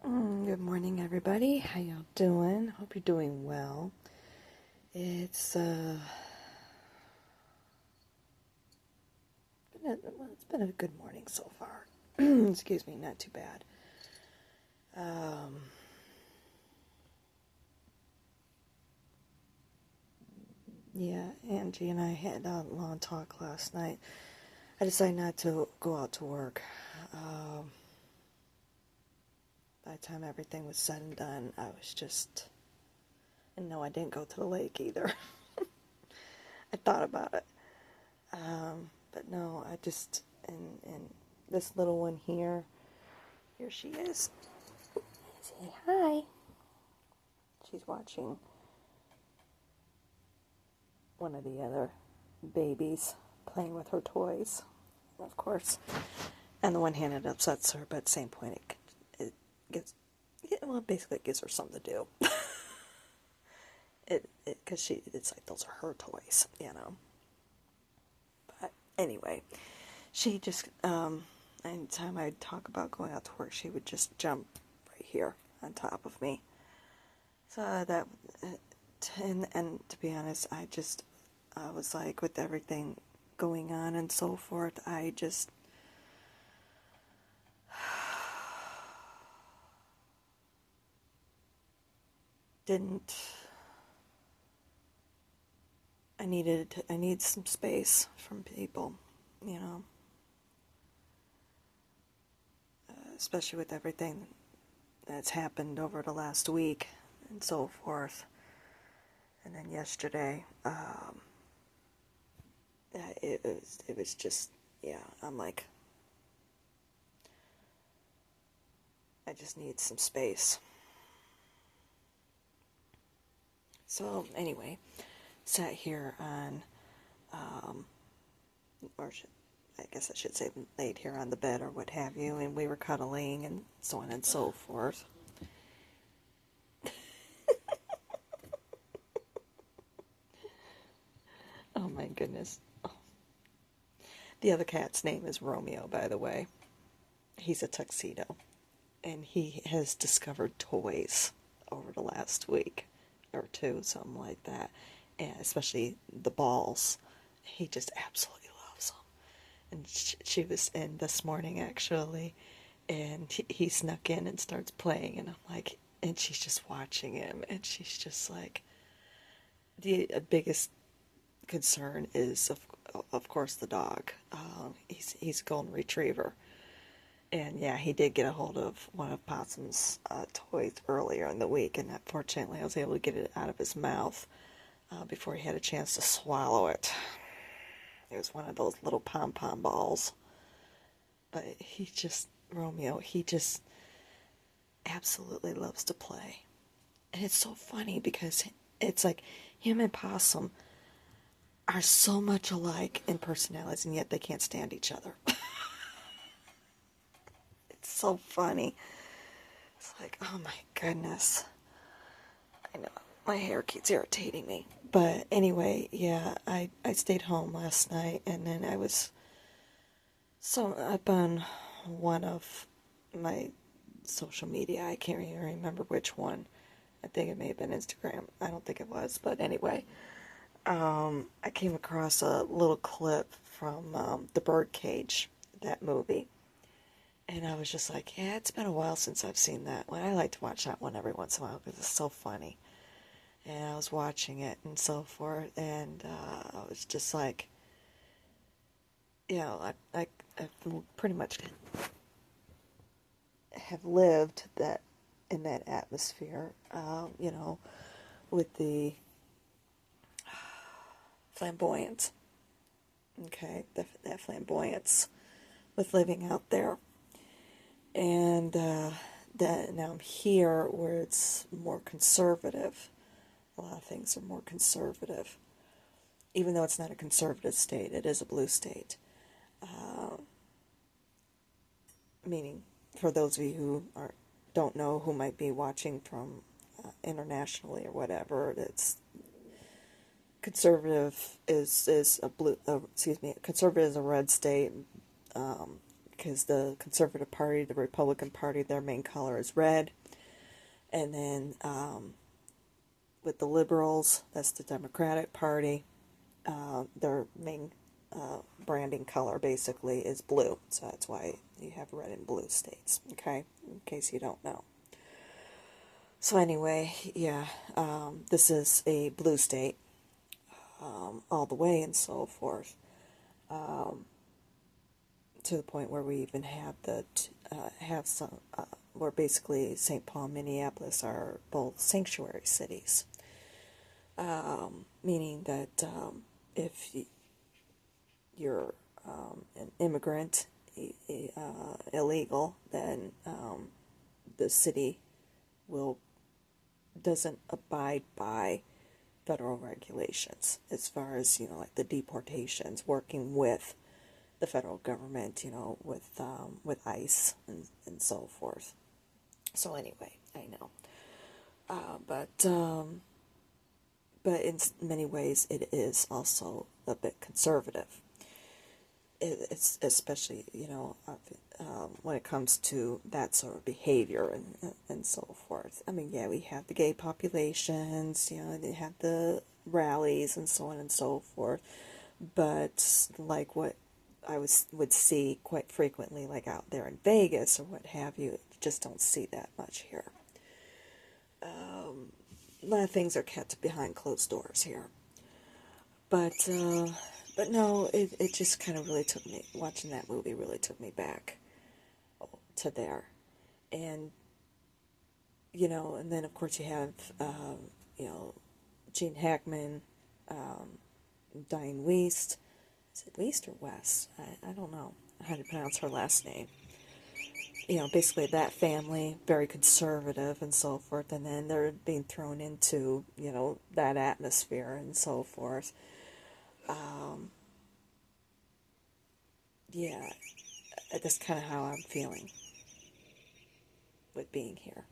Good morning, everybody. How y'all doing? Hope you're doing well. It's been a good morning so far. Excuse me, not too bad. Yeah, Angie and I had a long talk last night. I decided not to go out to work. By the time everything was said and done, I was just, and no, I didn't go to the lake either. I thought about it. But no, I just, and this little one here she is. Say hi. She's watching one of the other babies playing with her toys, of course. And the one hand it upsets her, but at the same point it gives, well, basically it gives her something to do. Because it's like those are her toys, you know. But anyway, she just, anytime I'd talk about going out to work, she would just jump right here on top of me. So that, and to be honest, I was like, with everything going on and so forth, I just, didn't, I need some space from people, you know, especially with everything that's happened over the last week and so forth. And then yesterday, it was just, yeah, I'm like, I just need some space. So anyway, sat here on, I guess I should say laid here on the bed or what have you, and we were cuddling and so on and so forth. Oh my goodness. Oh. The other cat's name is Romeo, by the way. He's a tuxedo, and he has discovered toys over the last week or two, something like that, and especially the balls. He just absolutely loves them. And she was in this morning, actually, and he snuck in and starts playing, and I'm like, and she's just watching him, and she's just like, the biggest concern is, of course, the dog. He's a golden retriever. And yeah, he did get a hold of one of Possum's toys earlier in the week, and fortunately I was able to get it out of his mouth before he had a chance to swallow it. It was one of those little pom-pom balls. But Romeo, he just absolutely loves to play. And it's so funny because it's like him and Possum are so much alike in personalities, and yet they can't stand each other. It's so funny. It's like, oh my goodness. I know, my hair keeps irritating me. But anyway, yeah, I stayed home last night, and then I was so up on one of my social media. I can't even remember which one. I think it may have been Instagram. I don't think it was, but anyway. I came across a little clip from The Birdcage, that movie. And I was just like, yeah, it's been a while since I've seen that one. I like to watch that one every once in a while because it's so funny. And I was watching it and so forth, and I was just like, you know, I pretty much have lived that in that atmosphere, you know, with the flamboyance, okay, that flamboyance with living out there. And that now I'm here where it's more conservative. A lot of things are more conservative. Even though it's not a conservative state, it is a blue state. Meaning, for those of you who don't know, who might be watching from internationally or whatever, it's conservative is a blue. Conservative is a red state. because the Conservative Party, the Republican Party, their main color is red. And then with the Liberals, that's the Democratic Party, their main branding color basically is blue. So that's why you have red and blue states, okay, in case you don't know. So anyway, yeah, this is a blue state all the way and so forth, to the point where we even have some, where basically St. Paul and Minneapolis are both sanctuary cities, meaning that if you're an immigrant, illegal, then the city doesn't abide by federal regulations as far as, like the deportations, working with the federal government, with ICE and so forth. So anyway, I know, but in many ways it is also a bit conservative. It's especially, when it comes to that sort of behavior and so forth. I mean, yeah, we have the gay populations, they have the rallies and so on and so forth, but like what I would see quite frequently, like out there in Vegas or what have you, you just don't see that much here. A lot of things are kept behind closed doors here. But no, it just kind of really took me, watching that movie really took me back to there. And, and then of course you have, Gene Hackman, Diane Wiest. Is it Wiest or West? I don't know how to pronounce her last name. Basically that family, very conservative and so forth, and then they're being thrown into, that atmosphere and so forth. Yeah, that's kind of how I'm feeling with being here.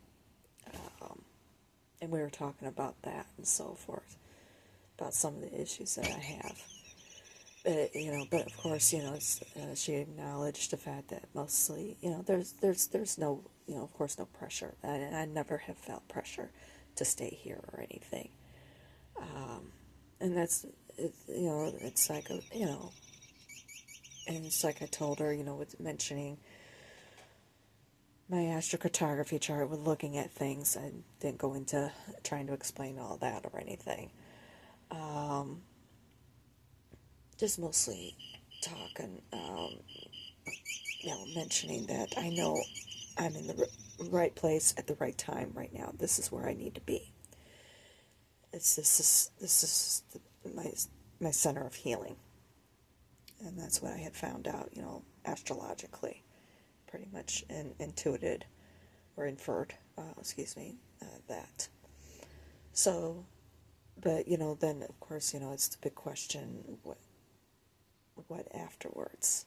And we were talking about that and so forth, about some of the issues that I have. But of course, she acknowledged the fact that mostly, there's no, of course, no pressure. I never have felt pressure to stay here or anything. And that's, it's like, and it's like I told her, with mentioning my astrocartography chart, with looking at things. I didn't go into trying to explain all that or anything. Just mostly talking, mentioning that I know I'm in the right place at the right time right now. This is where I need to be. This is my center of healing. And that's what I had found out, astrologically, pretty much intuited or inferred, that. So, but, then of course, it's the big question, what afterwards,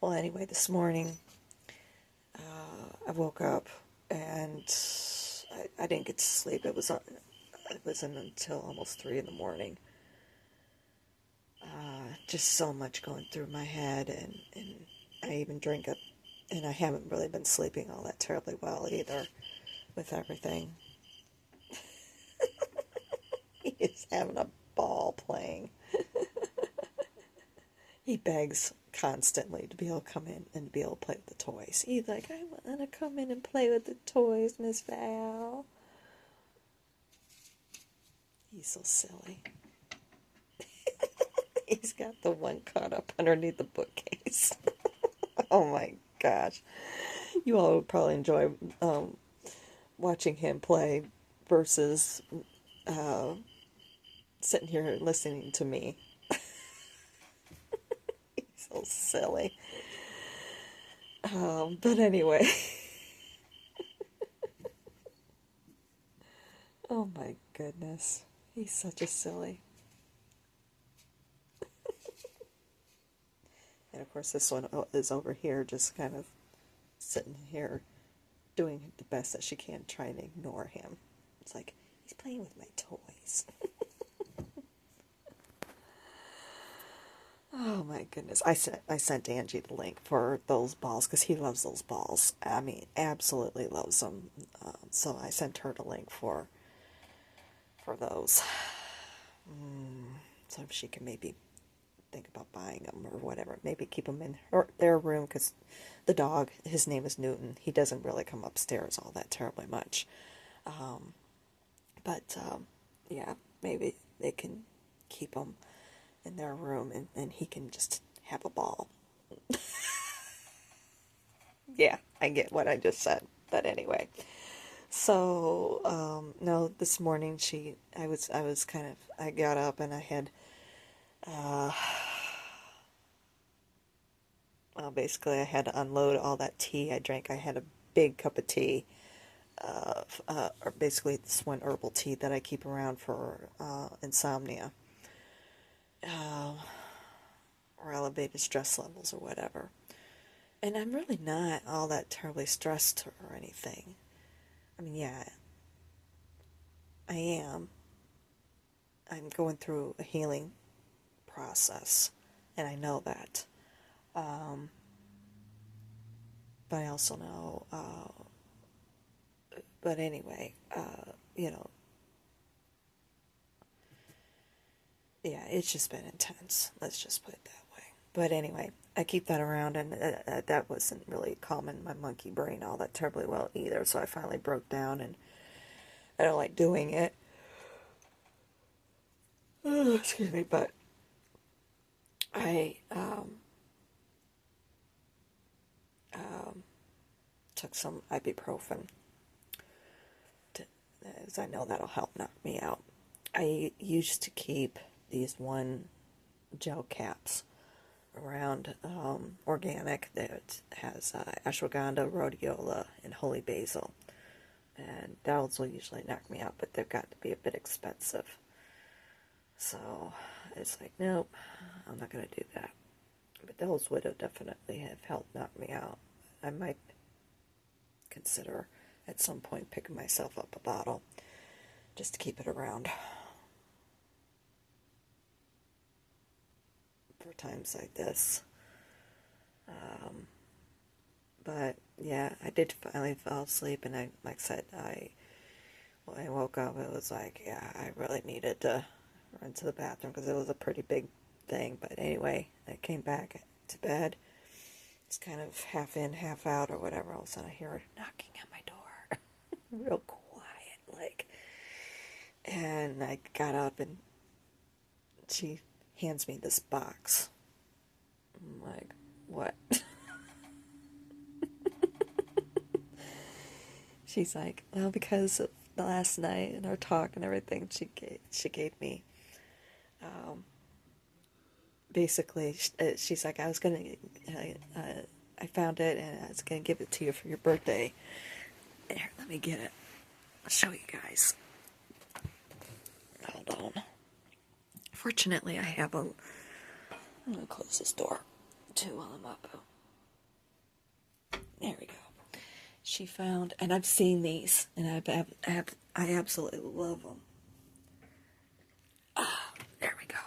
Well, anyway, this morning, I woke up and I didn't get to sleep. It wasn't until almost 3 in the morning. Just so much going through my head, and I even drink it, and I haven't really been sleeping all that terribly well either with everything. He's having a ball playing. He begs constantly to be able to come in and be able to play with the toys. He's like, I want to come in and play with the toys, Miss Val. He's so silly. He's got the one caught up underneath the bookcase. Oh my gosh. You all would probably enjoy watching him play versus sitting here listening to me. He's so silly. But anyway. Oh my goodness. He's such a silly. And of course this one is over here just kind of sitting here doing the best that she can, trying to ignore him. It's like, he's playing with my toys. Oh my goodness. I sent Angie the link for those balls because he loves those balls. I mean, absolutely loves them. So I sent her the link for those. So if she can maybe think about buying them or whatever. Maybe keep them in their room because the dog, his name is Newton. He doesn't really come upstairs all that terribly much. But yeah, maybe they can keep them in their room and he can just have a ball. Yeah, I get what I just said. But anyway, so no, this morning I was kind of, I got up and I had, uh, well, basically I had to unload all that tea I drank. I had a big cup of tea, or basically this one herbal tea that I keep around for insomnia, or elevated stress levels or whatever. And I'm really not all that terribly stressed or anything. I mean, yeah, I am. I'm going through a healing process, and I know that. Um, but I also know, but anyway, you know, yeah, it's just been intense. Let's just put it that way. But anyway, I keep that around, and that wasn't really calming my monkey brain all that terribly well either. So I finally broke down, and I don't like doing it. Oh, excuse me, but I took some ibuprofen, as I know that'll help knock me out. I used to keep these one gel caps around, organic, that has ashwagandha, rhodiola, and holy basil. And those will usually knock me out, but they've got to be a bit expensive. So it's like, nope, I'm not going to do that. But those would have definitely have helped knock me out. I might consider at some point picking myself up a bottle just to keep it around for times like this. But yeah, I did finally fall asleep, and I, like I said, when I woke up, it was like, yeah, I really needed to run to the bathroom because it was a pretty big thing. But anyway, I came back to bed. It's kind of half in, half out, or whatever. All of a sudden, I hear her knocking at my door, real quiet, like. And I got up, and she hands me this box. I'm like, what? She's like, well, because of the last night and our talk and everything, she gave me, basically, she's like, I found it and I was gonna give it to you for your birthday. Here, let me get it. I'll show you guys. Hold on. Fortunately, I have I'm gonna close this door too while I'm up. There we go. She found, and I've seen these, and I absolutely love them. Ah, there we go.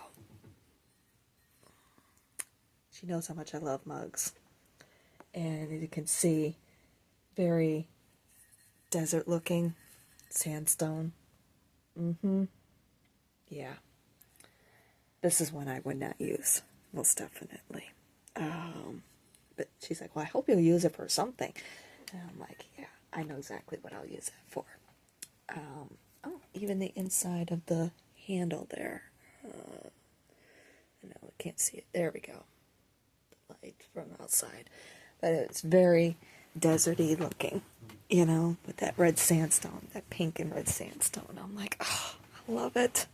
She knows how much I love mugs. And as you can see, very desert looking, sandstone. Yeah. This is one I would not use, most definitely. But she's like, well, I hope you'll use it for something. And I'm like, yeah, I know exactly what I'll use it for. Oh, even the inside of the handle there. No, I can't see it. There we go. The light from outside. But it's very deserty looking, with that red sandstone, that pink and red sandstone. I'm like, oh, I love it.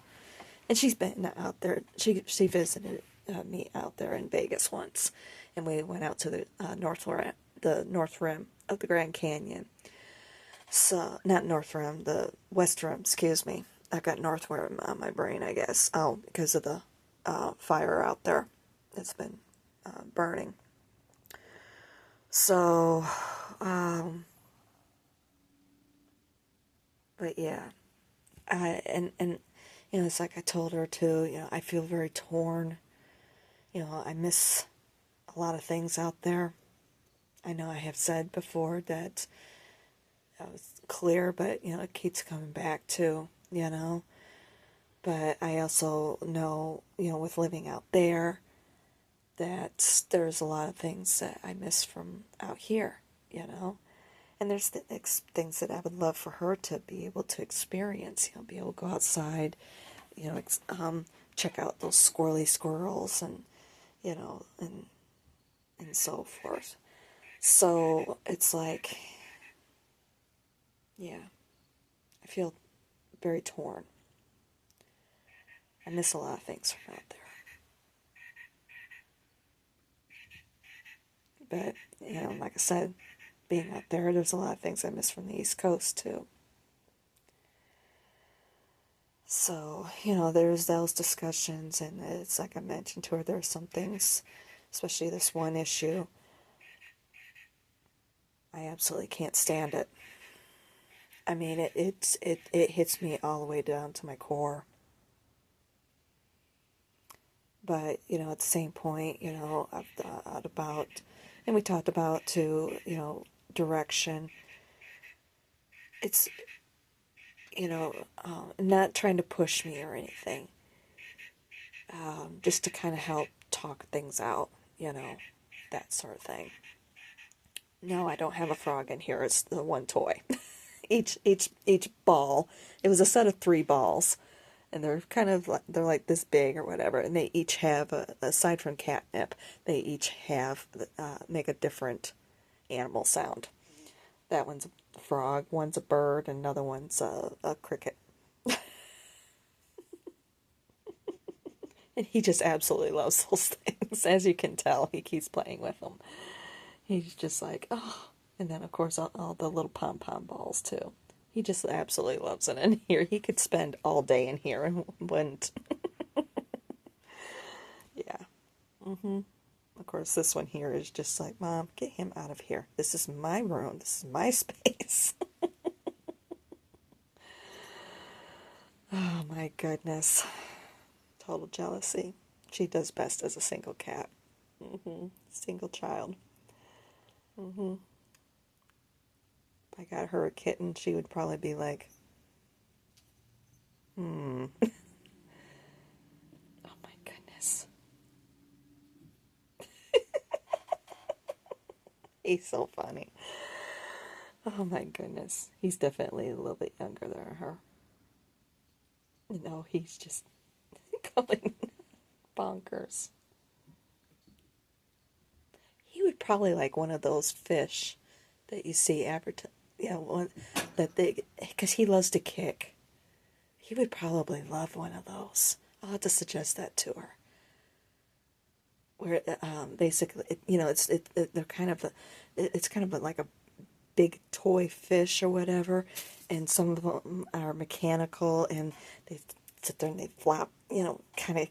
And she's been out there. She visited me out there in Vegas once, and we went out to the north rim of the Grand Canyon. So, not North Rim, the West Rim, excuse me. I've got North Rim on my brain, I guess. Oh, because of the fire out there. It's been burning. So, but yeah. And it's like I told her too, I feel very torn. I miss a lot of things out there. I know I have said before that I was clear, but, it keeps coming back to. But I also know, with living out there, that there's a lot of things that I miss from out here. And there's things that I would love for her to be able to experience, be able to go outside, check out those squirrely squirrels and so forth. So it's like, yeah, I feel very torn. I miss a lot of things from out there. But, like I said, being out there's a lot of things I miss from the East Coast too. So, there's those discussions, and it's like I mentioned to her, there's some things, especially this one issue, I absolutely can't stand it. I mean, it hits me all the way down to my core. But, at the same point, I've thought about, and we talked about too, direction. It's, not trying to push me or anything. Just to kind of help talk things out, that sort of thing. No, I don't have a frog in here. It's the one toy. each ball. It was a set of 3 balls, and they're like this big or whatever, and they each have aside from catnip, they each have make a different animal sound. That one's a frog, one's a bird, and another one's a cricket. And he just absolutely loves those things. As you can tell, he keeps playing with them. He's just like, oh. And then, of course, all the little pom-pom balls, too. He just absolutely loves it in here. He could spend all day in here and wouldn't. Yeah. Of course, this one here is just like, Mom, get him out of here. This is my room. This is my space. Oh, my goodness. Total jealousy. She does best as a single cat. Single child. If I got her a kitten, she would probably be like, Oh my goodness. He's so funny. Oh my goodness. He's definitely a little bit younger than her. No, he's just going bonkers. He would probably like one of those fish that you see advertised, one that because he loves to kick. He would probably love one of those. I'll have to suggest that to her. Where basically, they're kind of it's kind of like a big toy fish or whatever, and some of them are mechanical, and they sit there and they flop, kind of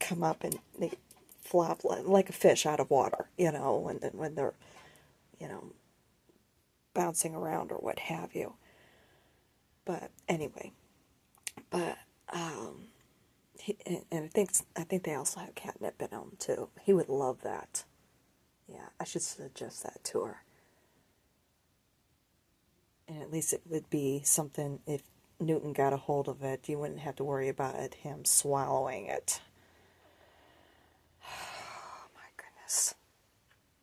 come up and they flop like a fish out of water, when they're, you know, bouncing around or what have you. But anyway, but and I think they also have catnip in them too. He would love that. Yeah, I should suggest that to her. And at least it would be something, if Newton got a hold of it, you wouldn't have to worry about him swallowing it. Oh my goodness.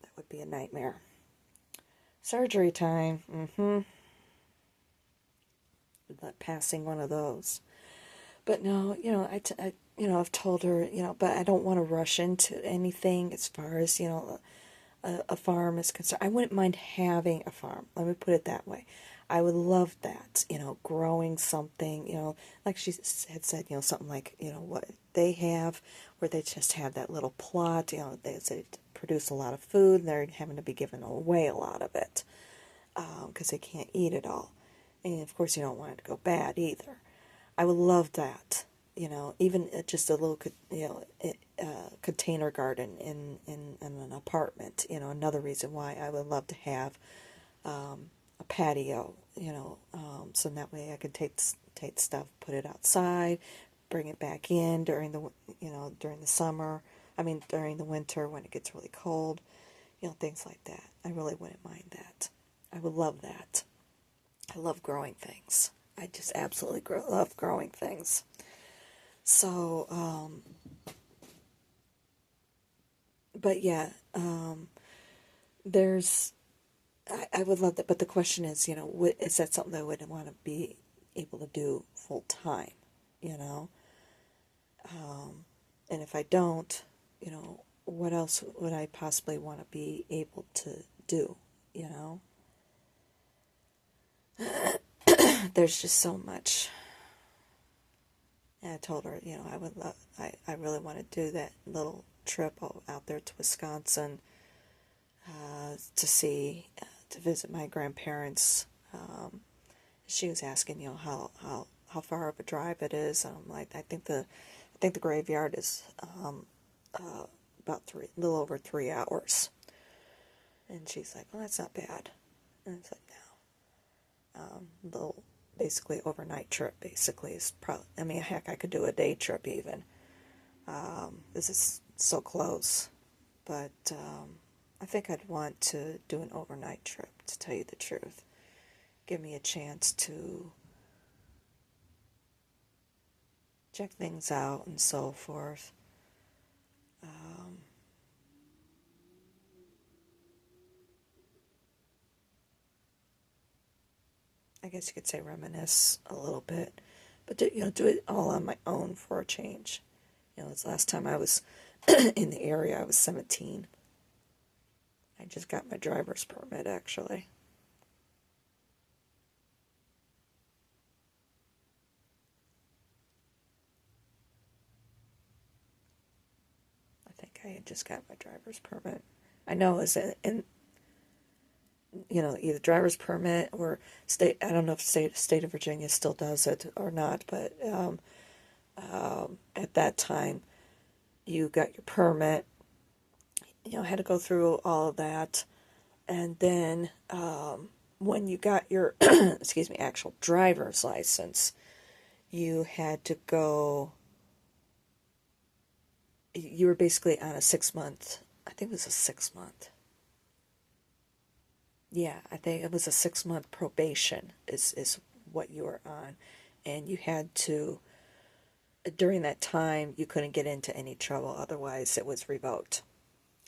That would be a nightmare. Surgery time. Passing one of those. But no, I've told her, but I don't want to rush into anything as far as, a farm is concerned. I wouldn't mind having a farm. Let me put it that way. I would love that, growing something, like she had said, something like, what they have, where they just have that little plot, they produce a lot of food, and they're having to be giving away a lot of it, because they can't eat it all. And of course, you don't want it to go bad either. I would love that, even just a little, container garden in an apartment. Another reason why I would love to have a patio. So that way I could take stuff, put it outside, bring it back in during the summer, I mean, during the winter when it gets really cold, things like that. I really wouldn't mind that. I would love that. I love growing things. I just absolutely love growing things. So, but yeah, there's, I would love that. But the question is, is that something I would want to be able to do full time, you know? And if I don't, what else would I possibly want to be able to do, you know? There's just so much. And I told her, I would love, I really want to do that little trip out there to Wisconsin to see, to visit my grandparents. She was asking, how far of a drive it is. And I'm like, I think the graveyard is about a little over 3 hours. And she's like, well, that's not bad. And it's like, no. Little, basically overnight trip, basically, is probably, I mean, heck, I could do a day trip even. This is so close. But I think I'd want to do an overnight trip, to tell you the truth. Give me a chance to check things out and so forth. I guess you could say reminisce a little bit, but do it all on my own for a change. This last time I was in the area, I was 17. I just got my driver's permit, actually. I think I had just got my driver's permit. I know it was in either driver's permit or state. I don't know if state of Virginia still does it or not, but at that time, you got your permit. Had to go through all of that, and then when you got your excuse me, actual driver's license, you had to go. You were basically on a 6 month. I think it was a 6 month. Yeah, I think it was a 6 month probation is what you were on. And you had to, during that time, you couldn't get into any trouble. Otherwise, it was revoked.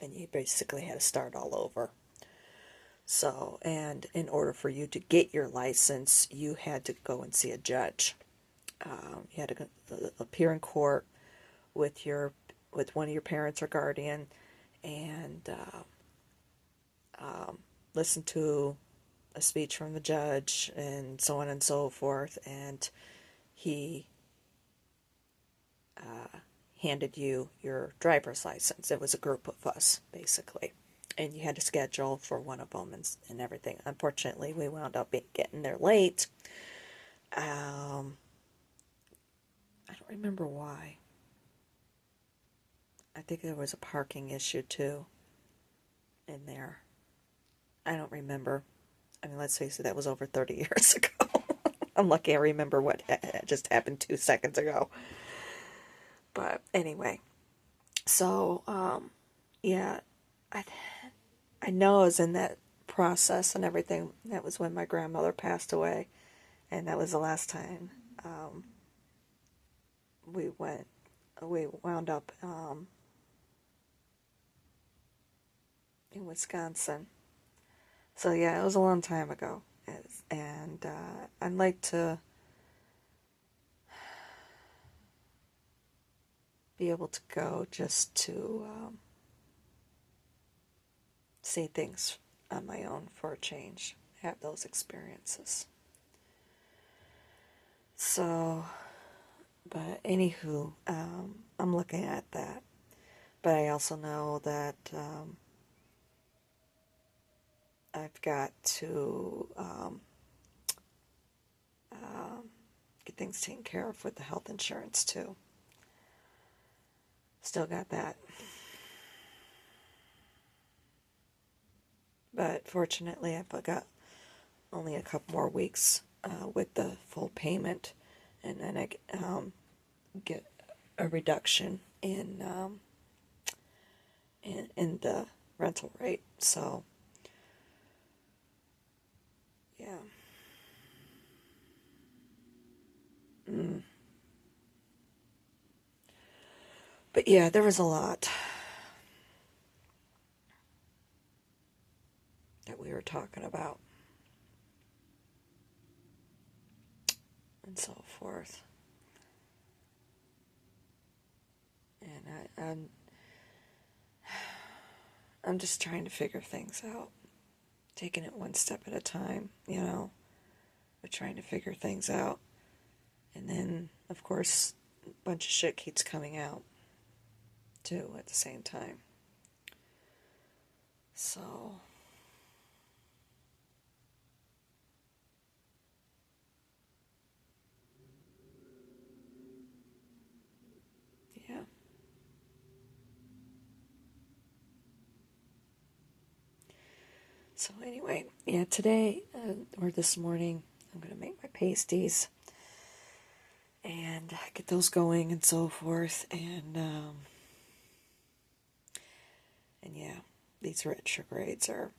And you basically had to start all over. So, and in order for you to get your license, you had to go and see a judge. You had to appear in court with one of your parents or guardian, and listen to a speech from the judge, and so on and so forth. And he handed you your driver's license. It was a group of us, basically. And you had to schedule for one of them and everything. Unfortunately, we wound up getting there late. I don't remember why. I think there was a parking issue, too, in there. I don't remember. I mean, let's face it, that was over 30 years ago. I'm lucky I remember what just happened 2 seconds ago. But anyway, so, yeah, I know I was in that process and everything. That was when my grandmother passed away, and that was the last time we wound up in Wisconsin. So yeah, it was a long time ago, and I'd like to be able to go just to see things on my own for a change, have those experiences. So, but anywho, I'm looking at that. But I also know that I've got to get things taken care of with the health insurance too. Still got that. But fortunately, I've got only a couple more weeks with the full payment, and then I get a reduction in in the rental rate. So, yeah. But yeah, there was a lot that we were talking about and so forth. And I'm just trying to figure things out, taking it one step at a time, We're trying to figure things out. And then, of course, a bunch of shit keeps coming out, too, at the same time. So, yeah. So anyway, yeah, today, or this morning, I'm going to make my pasties and get those going and so forth. And yeah, these retrogrades are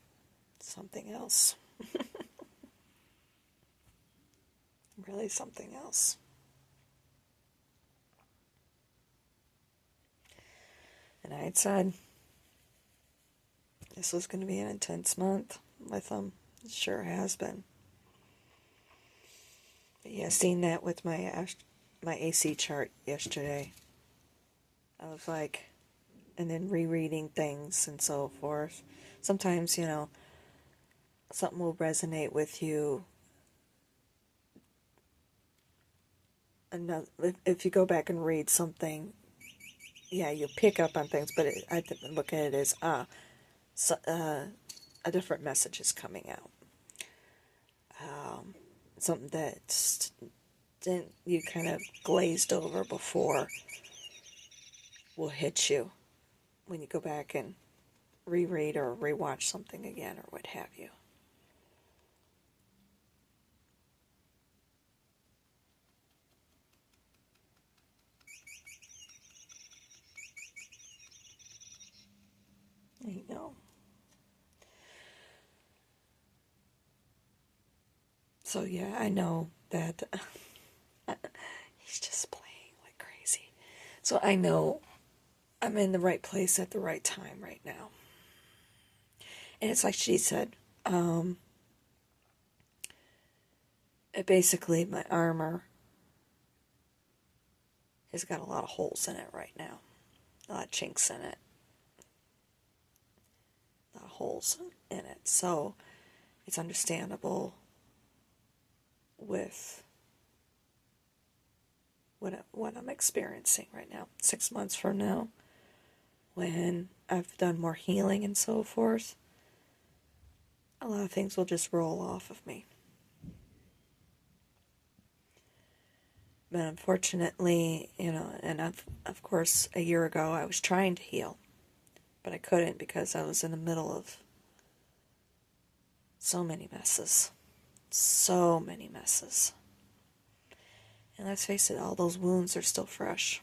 something else. Really something else. And I had said this was going to be an intense month with them. It sure has been. But yeah, seeing that with my AC chart yesterday, I was like, and then rereading things and so forth. Sometimes, something will resonate with you. Another, if you go back and read something, yeah, you pick up on things, but I look at it as, so, a different message is coming out. Something that didn't you kind of glazed over before will hit you when you go back and reread or rewatch something again or what have you. You know. So yeah, I know that he's just playing like crazy. So I know I'm in the right place at the right time right now. And it's like she said, basically my armor has got a lot of holes in it right now. A lot of chinks in it. A lot of holes in it. So it's understandable with what I'm experiencing right now. 6 months from now, when I've done more healing and so forth, a lot of things will just roll off of me. But unfortunately, and of course, a year ago I was trying to heal, but I couldn't because I was in the middle of so many messes. So many messes. And let's face it, all those wounds are still fresh.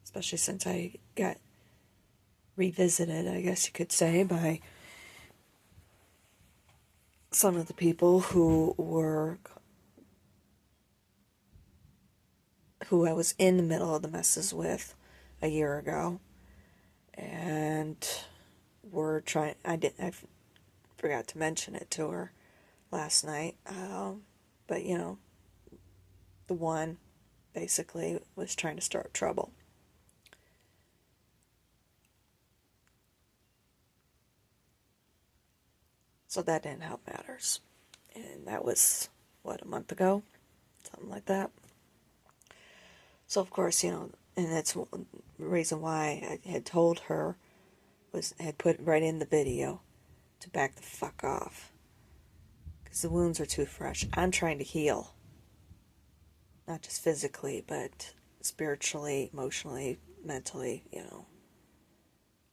Especially since I got revisited, I guess you could say, by some of the people who I was in the middle of the messes with a year ago, and were trying. I forgot to mention it to her last night, but the one basically was trying to start trouble. So that didn't help matters. And that was, a month ago? Something like that. So, of course, and that's the reason why I had told her, had put right in the video, to back the fuck off. Because the wounds are too fresh. I'm trying to heal. Not just physically, but spiritually, emotionally, mentally,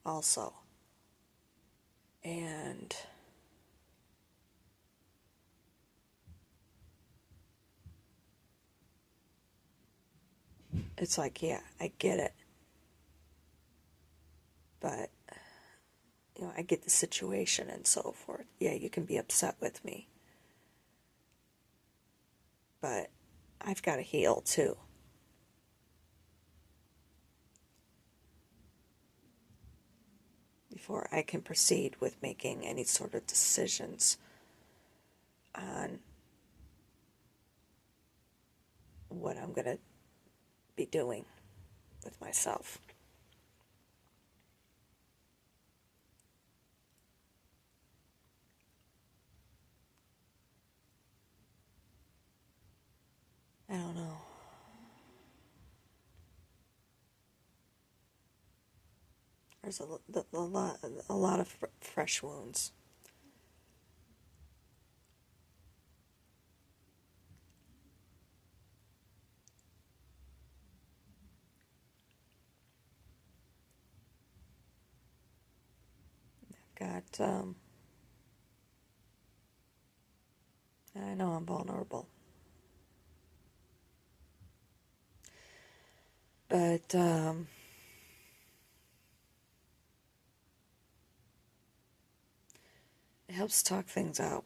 also. And It's like, yeah, I get it. But, I get the situation and so forth. Yeah, you can be upset with me. But I've got to heal too. Before I can proceed with making any sort of decisions on what I'm going to be doing with myself. I don't know. There's a lot of fresh wounds. Got, I know I'm vulnerable. But, it helps talk things out.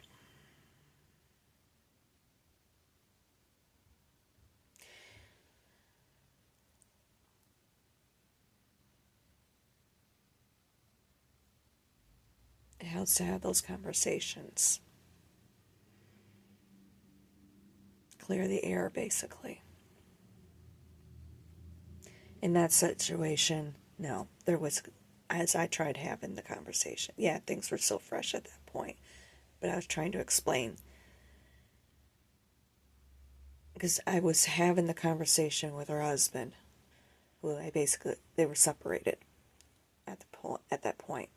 It helps to have those conversations. Clear the air, basically. In that situation, no, there was, as I tried having the conversation, yeah, things were still fresh at that point, but I was trying to explain, because I was having the conversation with her husband, who they were separated at that point,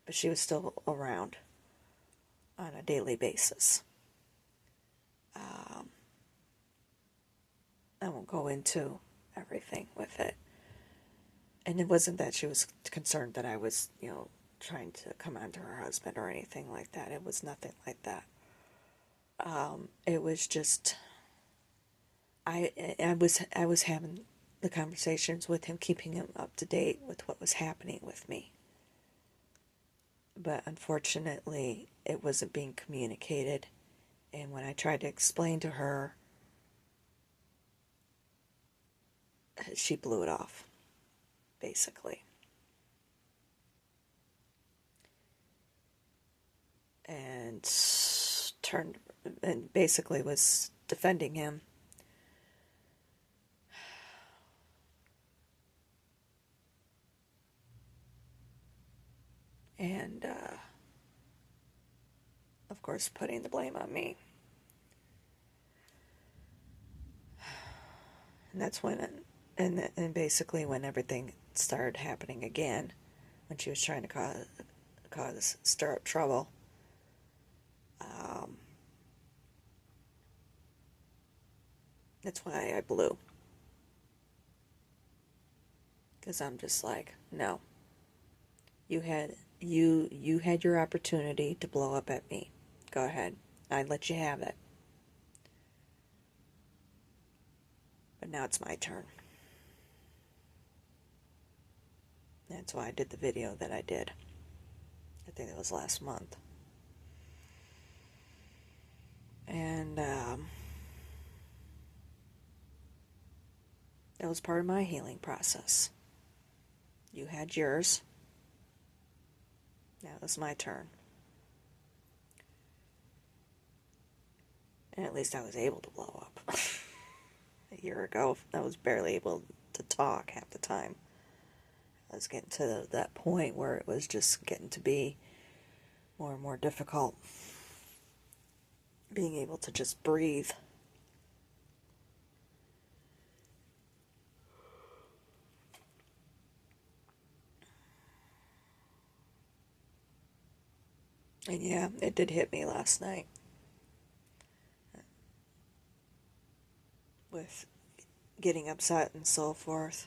but she was still around on a daily basis. I won't go into everything with it. And it wasn't that she was concerned that I was, trying to come on to her husband or anything like that. It was nothing like that. It was just, I was having the conversations with him, keeping him up to date with what was happening with me. But unfortunately, it wasn't being communicated. And when I tried to explain to her, she blew it off, basically. And turned and basically was defending him. And, of course, putting the blame on me. And that's when, and basically when everything started happening again, when she was trying to stir up trouble, that's why I blew. Because I'm just like, no. You had your opportunity to blow up at me. Go ahead. I'd let you have it. But now it's my turn. That's why I did the video that I did. I think it was last month. And that was part of my healing process. You had yours. Now it was my turn. And at least I was able to blow up. A year ago, I was barely able to talk half the time. I was getting to that point where it was just getting to be more and more difficult being able to just breathe. And yeah, it did hit me last night with getting upset and so forth.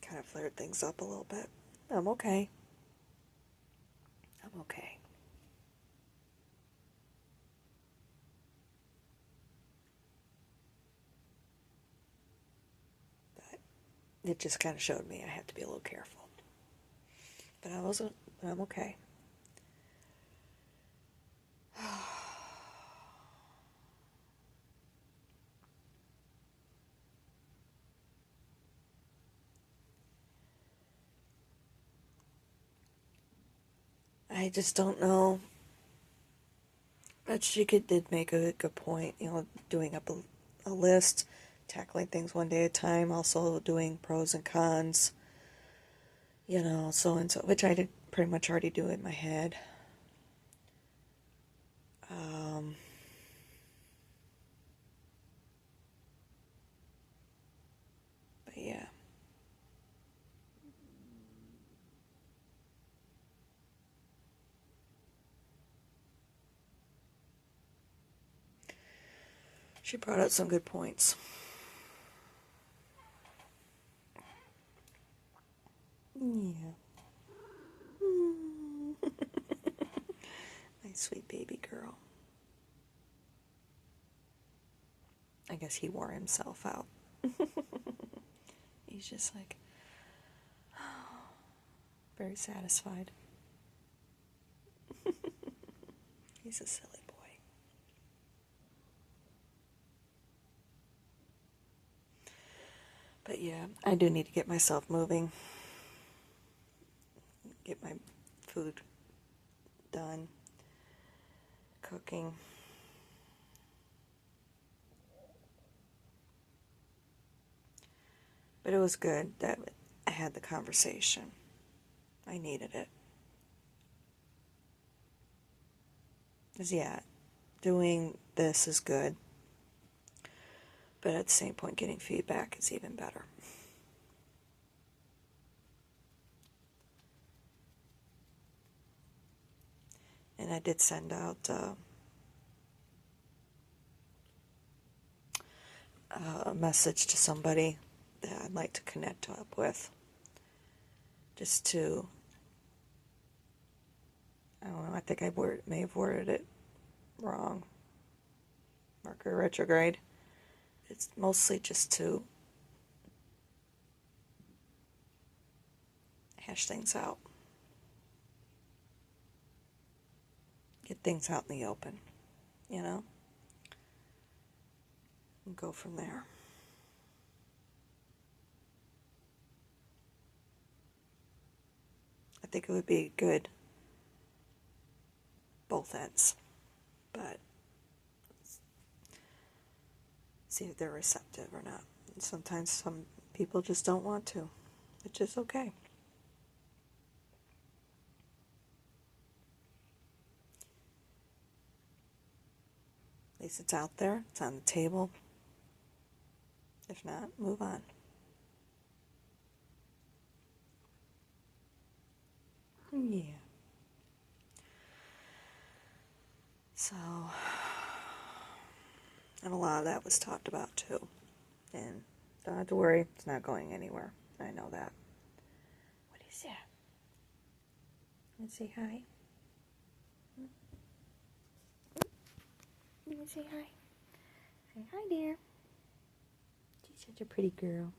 Kind of flared things up a little bit. I'm okay. I'm okay. it just kind of showed me I have to be a little careful. But I'm okay. I just don't know. But she did make a good point, doing up a list, tackling things one day at a time, also doing pros and cons, so and so, which I did pretty much already do in my head. But yeah. She brought out some good points. Yeah. My sweet baby girl. I guess he wore himself out. He's just like, very satisfied. He's a silly boy. But yeah, I do need to get myself moving. Get my food done. Cooking. But it was good that I had the conversation. I needed it. Because, yeah, doing this is good. But at the same point, getting feedback is even better. And I did send out a message to somebody that I'd like to connect up with. Just to, I don't know, I think I may have worded it wrong. Mercury retrograde. It's mostly just to hash things out. Get things out in the open, and go from there. I think it would be good both ends, but see if they're receptive or not. And sometimes some people just don't want to, which is okay. At least it's out there, it's on the table. If not, move on. Yeah. So, and a lot of that was talked about too. And don't have to worry, it's not going anywhere. I know that. What is that? Let's say hi. You want to say hi? Say hi, dear. She's such a pretty girl.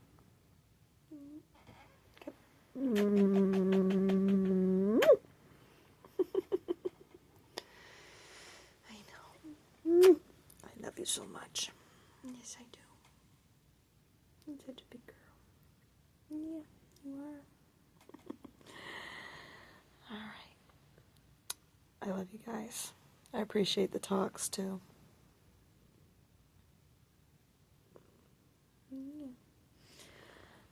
I know. I love you so much. Yes, I do. You're such a big girl. Yeah, you are. All right. I love you guys. I appreciate the talks, too. Yeah.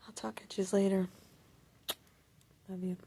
I'll talk at you later. Love you.